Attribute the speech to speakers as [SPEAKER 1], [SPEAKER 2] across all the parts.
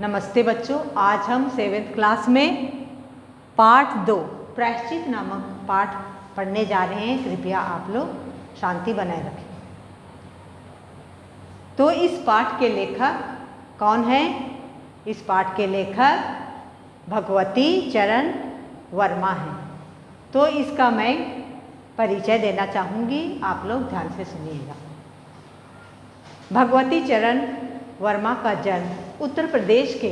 [SPEAKER 1] नमस्ते बच्चों, आज हम 7th क्लास में पाठ 2 प्रायश्चित नामक पाठ पढ़ने जा रहे हैं। कृपया आप लोग शांति बनाए रखें। तो इस पाठ के लेखक कौन हैं? इस पाठ के लेखक भगवती चरण वर्मा हैं। तो इसका मैं परिचय देना चाहूँगी, आप लोग ध्यान से सुनिएगा। भगवती चरण वर्मा का जन्म उत्तर प्रदेश के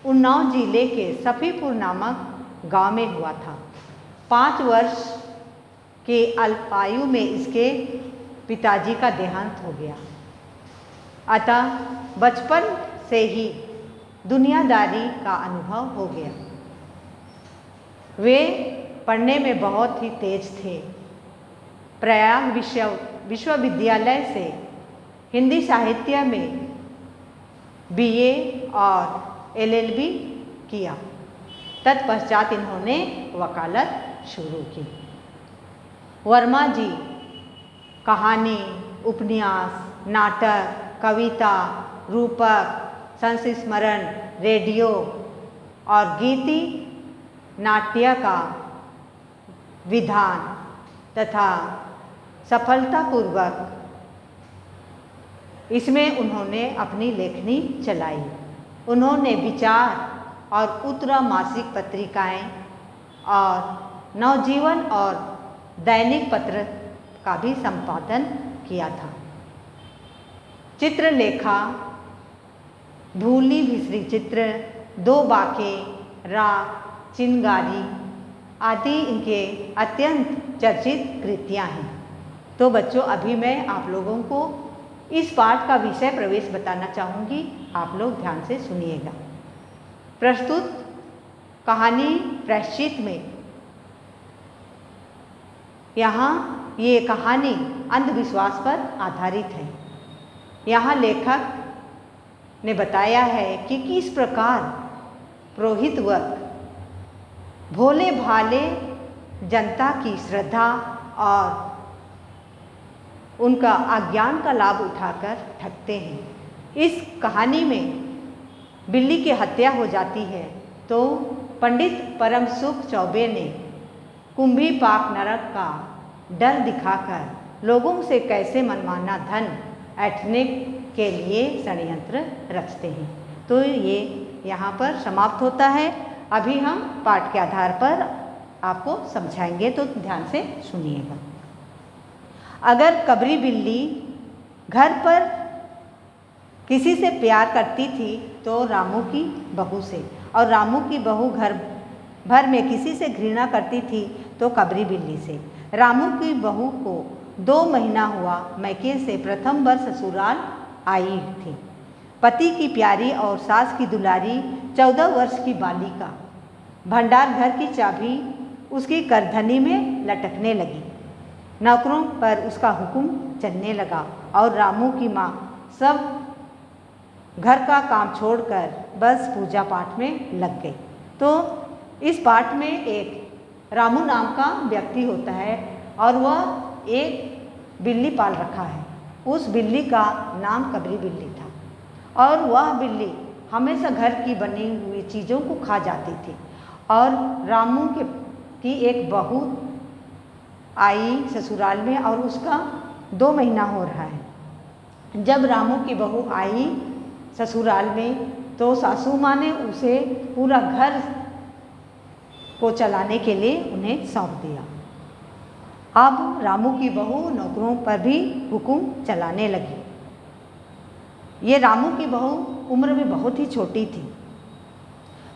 [SPEAKER 1] उन्नाव जिले के सफीपुर नामक गांव में हुआ था। 5 वर्ष के अल्पायु में इसके पिताजी का देहांत हो गया। अतः बचपन से ही दुनियादारी का अनुभव हो गया। वे पढ़ने में बहुत ही तेज थे। प्रयाग विश्वविद्यालय से हिंदी साहित्य में BA और LLB किया। तत्पश्चात इन्होंने वकालत शुरू की। वर्मा जी कहानी, उपन्यास, नाटक, कविता, रूपक, संस्मरण, रेडियो और गीति नाट्य का विधान तथा सफलतापूर्वक इसमें उन्होंने अपनी लेखनी चलाई। उन्होंने विचार और उत्तरा मासिक पत्रिकाएं और नवजीवन और दैनिक पत्र का भी संपादन किया था। चित्रलेखा, भूली भिसरी चित्र, 2 बाके, राग, चिनगारी आदि इनके अत्यंत चर्चित कृतियाँ हैं। तो बच्चों, अभी मैं आप लोगों को इस पाठ का विषय प्रवेश बताना चाहूँगी, आप लोग ध्यान से सुनिएगा। प्रस्तुत कहानी प्रायश्चित में यहाँ ये कहानी अंधविश्वास पर आधारित है। यहाँ लेखक ने बताया है कि किस प्रकार पुरोहित वर्ग भोले भाले जनता की श्रद्धा और उनका अज्ञान का लाभ उठाकर ठगते हैं। इस कहानी में बिल्ली की हत्या हो जाती है तो पंडित परम सुख चौबे ने कुंभी पाक नरक का डर दिखाकर लोगों से कैसे मनमाना धन ऐंठने के लिए षड्यंत्र रचते हैं। तो ये यहाँ पर समाप्त होता है। अभी हम पाठ के आधार पर आपको समझाएंगे, तो ध्यान से सुनिएगा। अगर कबरी बिल्ली घर पर किसी से प्यार करती थी तो रामू की बहू से, और रामू की बहू घर भर में किसी से घृणा करती थी तो कबरी बिल्ली से। रामू की बहू को 2 महीना हुआ मैके से प्रथम बार ससुराल आई थी। पति की प्यारी और सास की दुलारी 14 वर्ष की बालिका भंडार घर की चाबी उसकी करधनी में लटकने लगी। नौकरों पर उसका हुक्म चलने लगा और रामू की माँ सब घर का काम छोड़कर बस पूजा पाठ में लग गई। तो इस पाठ में एक रामू नाम का व्यक्ति होता है और वह एक बिल्ली पाल रखा है। उस बिल्ली का नाम कबरी बिल्ली था और वह बिल्ली हमेशा घर की बनी हुई चीज़ों को खा जाती थी। और रामू की एक बहू आई ससुराल में और उसका 2 महीना हो रहा है। जब रामू की बहू आई ससुराल में तो सासू माँ ने उसे पूरा घर को चलाने के लिए उन्हें सौंप दिया। अब रामू की बहू नौकरों पर भी हुक्म चलाने लगी। ये रामू की बहू उम्र में बहुत ही छोटी थी।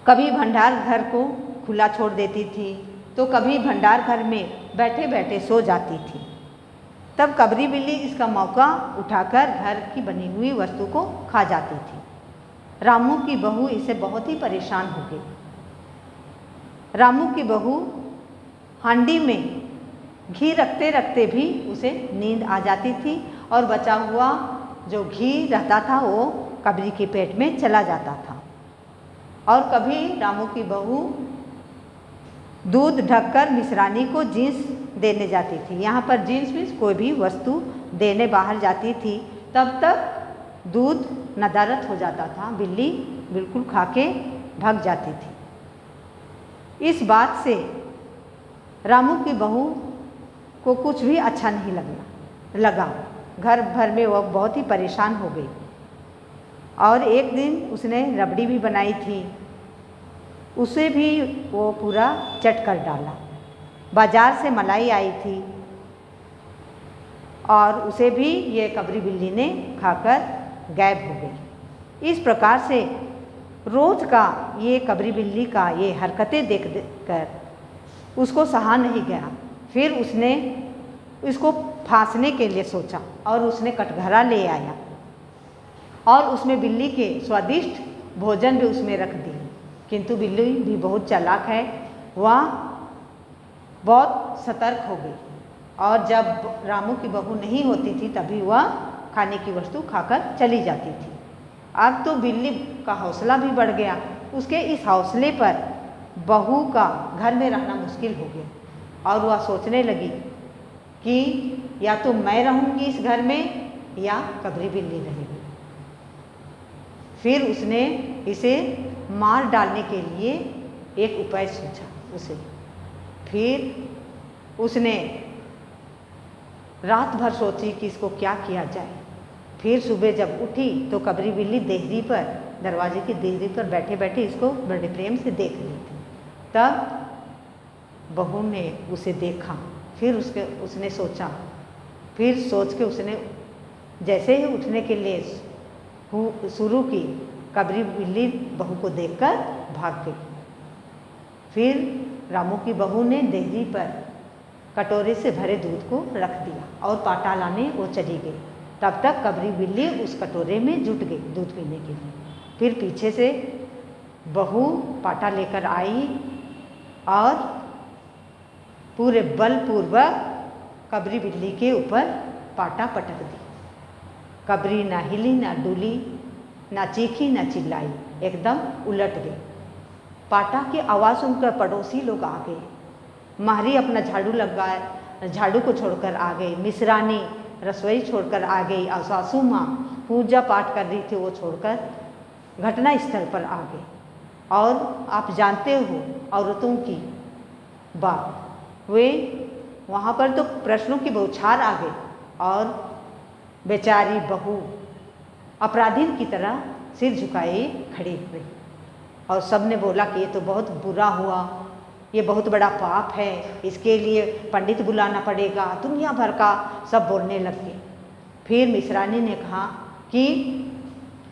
[SPEAKER 1] कभी भंडार घर को खुला छोड़ देती थी तो कभी भंडार घर में बैठे बैठे सो जाती थी। तब कबरी बिल्ली इसका मौका उठाकर घर की बनी हुई वस्तु को खा जाती थी। रामू की बहू इससे बहुत ही परेशान हो गई। रामू की बहू हांडी में घी रखते रखते भी उसे नींद आ जाती थी और बचा हुआ जो घी रहता था वो कबरी के पेट में चला जाता था। और कभी रामू की बहू दूध ढककर मिश्रानी को जींस देने जाती थी। यहाँ पर जींस में कोई भी वस्तु देने बाहर जाती थी तब तक दूध नदारत हो जाता था, बिल्ली बिल्कुल खा के भाग जाती थी। इस बात से रामू की बहू को कुछ भी अच्छा नहीं लगा। घर भर में वह बहुत ही परेशान हो गई और एक दिन उसने रबड़ी भी बनाई थी, उसे भी वो पूरा चट कर डाला। बाजार से मलाई आई थी और उसे भी ये कबरी बिल्ली ने खाकर गायब हो गई। इस प्रकार से रोज़ का ये कबरी बिल्ली का ये हरकतें देख कर उसको सहा नहीं गया। फिर उसने इसको फांसने के लिए सोचा और उसने कटघरा ले आया और उसमें बिल्ली के स्वादिष्ट भोजन भी उसमें रख दी। किंतु बिल्ली भी बहुत चालाक है, वह बहुत सतर्क हो गई और जब रामू की बहू नहीं होती थी तभी वह खाने की वस्तु खाकर चली जाती थी। अब तो बिल्ली का हौसला भी बढ़ गया। उसके इस हौसले पर बहू का घर में रहना मुश्किल हो गया और वह सोचने लगी कि या तो मैं रहूँगी इस घर में या कबरी बिल्ली रहेगी। फिर उसने इसे मार डालने के लिए एक उपाय सोचा उसे। फिर उसने रात भर सोची कि इसको क्या किया जाए। फिर सुबह जब उठी तो कबरी बिल्ली देहरी पर, दरवाजे की देहरी पर बैठे बैठे इसको बड़े प्रेम से देख रही थी। तब बहू ने उसे देखा, फिर उसने सोचा, फिर सोच के उसने जैसे ही उठने के लिए शुरू की, कबरी बिल्ली बहू को देखकर भाग गई। फिर रामू की बहू ने देहरी पर कटोरे से भरे दूध को रख दिया और पाटा लाने वो चली गई। तब तक कबरी बिल्ली उस कटोरे में जुट गई दूध पीने के लिए। फिर पीछे से बहू पाटा लेकर आई और पूरे बलपूर्वक कबरी बिल्ली के ऊपर पाटा पटक दी। कबरी ना हिली ना डुली, ना चीखी ना चिल्लाई, एकदम उलट गई। पाटा की आवाज़ सुनकर पड़ोसी लोग आ गए। माहरी अपना झाड़ू को छोड़कर आ गई। मिसरानी रसोई छोड़कर आ गई और सासू माँ पूजा पाठ कर रही थी, वो छोड़कर घटना स्थल पर आ गई। और आप जानते हो औरतों की बात, वे वहाँ पर तो प्रश्नों की बौछार आ गई और बेचारी बहू अपराधी की तरह सिर झुकाए खड़ी हुई और सबने बोला कि ये तो बहुत बुरा हुआ, ये बहुत बड़ा पाप है, इसके लिए पंडित बुलाना पड़ेगा। दुनिया भर का सब बोलने लगे। फिर मिसरानी ने कहा कि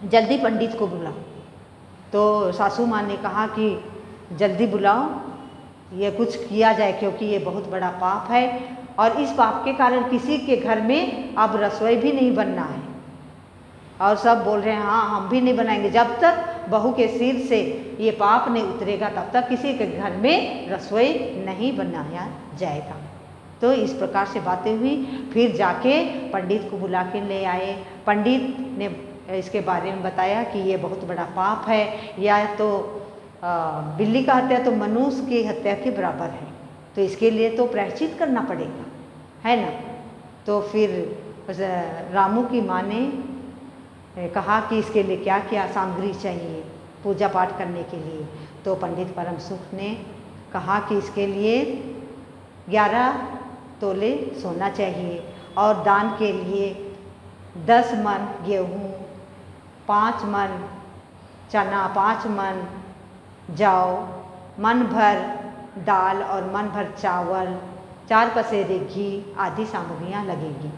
[SPEAKER 1] जल्दी पंडित को बुलाओ। तो सासू माँ ने कहा कि जल्दी बुलाओ, ये कुछ किया जाए क्योंकि ये बहुत बड़ा पाप है और इस पाप के कारण किसी के घर में अब रसोई भी नहीं बनना है। और सब बोल रहे हैं हाँ हम भी नहीं बनाएंगे, जब तक बहू के सिर से ये पाप नहीं उतरेगा तब तक किसी के घर में रसोई नहीं बनाया जाएगा। तो इस प्रकार से बातें हुई। फिर जाके पंडित को बुला के ले आए। पंडित ने इसके बारे में बताया कि ये बहुत बड़ा पाप है, या तो बिल्ली का हत्या तो मनुष्य की हत्या के बराबर है, तो इसके लिए तो प्रायश्चित करना पड़ेगा, है ना। तो फिर रामू की माँ ने कहा कि इसके लिए क्या क्या सामग्री चाहिए पूजा पाठ करने के लिए। तो पंडित परम सुख ने कहा कि इसके लिए 11 तोले सोना चाहिए और दान के लिए 10 मन गेहूँ, 5 मन चना, 5 मन जौ, मन भर दाल और मन भर चावल, 4 पसेरे घी आदि सामग्रियाँ लगेगी।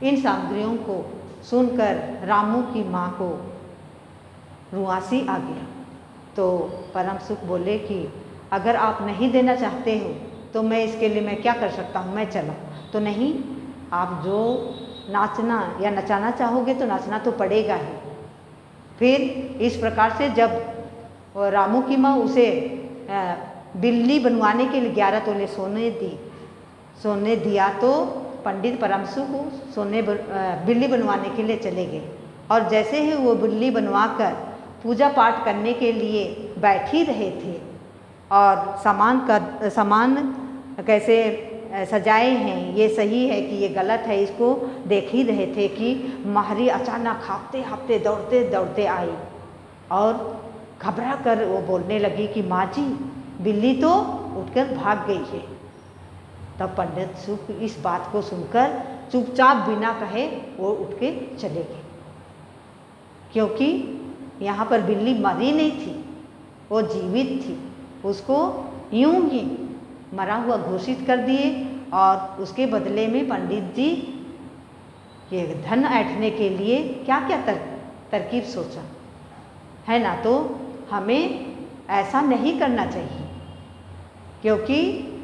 [SPEAKER 1] इन सामग्रियों को सुनकर रामू की माँ को रुआसी आ गया। तो परम सुख बोले कि अगर आप नहीं देना चाहते हो तो मैं इसके लिए मैं क्या कर सकता हूँ, मैं चला। तो नहीं, आप जो नाचना या नचाना चाहोगे तो नाचना तो पड़ेगा ही। फिर इस प्रकार से जब रामू की माँ उसे बिल्ली बनवाने के लिए 11 तोले सोने दिया तो पंडित परम सुख बिल्ली बनवाने के लिए चले गए। और जैसे ही वो बिल्ली बनवाकर पूजा पाठ करने के लिए बैठ ही रहे थे और सामान कैसे सजाए हैं, ये सही है कि ये गलत है, इसको देख ही रहे थे कि माहरी अचानक हाँफते हाँफते दौड़ते दौड़ते आई और घबरा कर वो बोलने लगी कि माँ जी, बिल्ली तो उठकर भाग गई है। तब पंडित सुख इस बात को सुनकर चुपचाप बिना कहे वो उठ के चले गए, क्योंकि यहाँ पर बिल्ली मरी नहीं थी, वो जीवित थी। उसको यूं ही मरा हुआ घोषित कर दिए और उसके बदले में पंडित जी ये धन ऐंठने के लिए क्या क्या तरकीब सोचा है ना। तो हमें ऐसा नहीं करना चाहिए, क्योंकि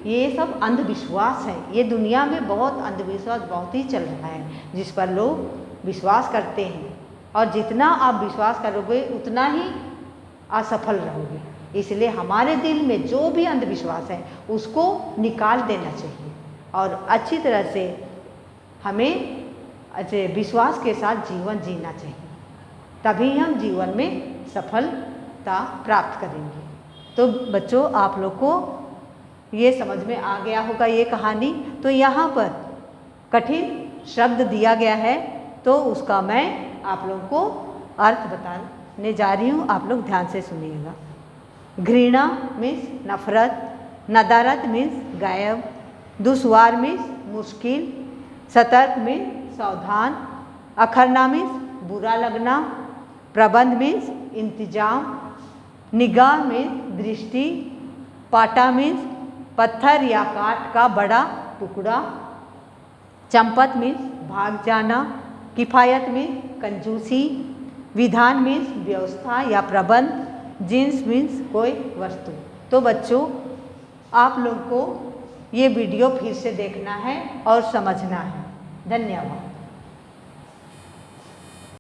[SPEAKER 1] ये सब अंधविश्वास है। ये दुनिया में बहुत अंधविश्वास बहुत ही चल रहा है, जिस पर लोग विश्वास करते हैं, और जितना आप विश्वास करोगे उतना ही असफल रहोगे। इसलिए हमारे दिल में जो भी अंधविश्वास है उसको निकाल देना चाहिए और अच्छी तरह से हमें अच्छे विश्वास के साथ जीवन जीना चाहिए, तभी हम जीवन में सफलता प्राप्त करेंगे। तो बच्चों, आप लोग को ये समझ में आ गया होगा ये कहानी। तो यहाँ पर कठिन शब्द दिया गया है, तो उसका मैं आप लोगों को अर्थ बताने जा रही हूँ, आप लोग ध्यान से सुनिएगा। घृणा मीन्स नफरत, नदारत मीन्स गायब, दुश्वार मीन्स मुश्किल, सतर्क मीन्स सावधान, अखरना मीन्स बुरा लगना, प्रबंध मीन्स इंतजाम, निगाह मीन्स दृष्टि, पाटा मीन्स पत्थर या काठ का बड़ा टुकड़ा, चंपत मीन्स भाग जाना, किफ़ायत मीन्स कंजूसी, विधान मीन्स व्यवस्था या प्रबंध, जिन्स मीन्स कोई वस्तु। तो बच्चों, आप लोग को ये वीडियो फिर से देखना है और समझना है। धन्यवाद।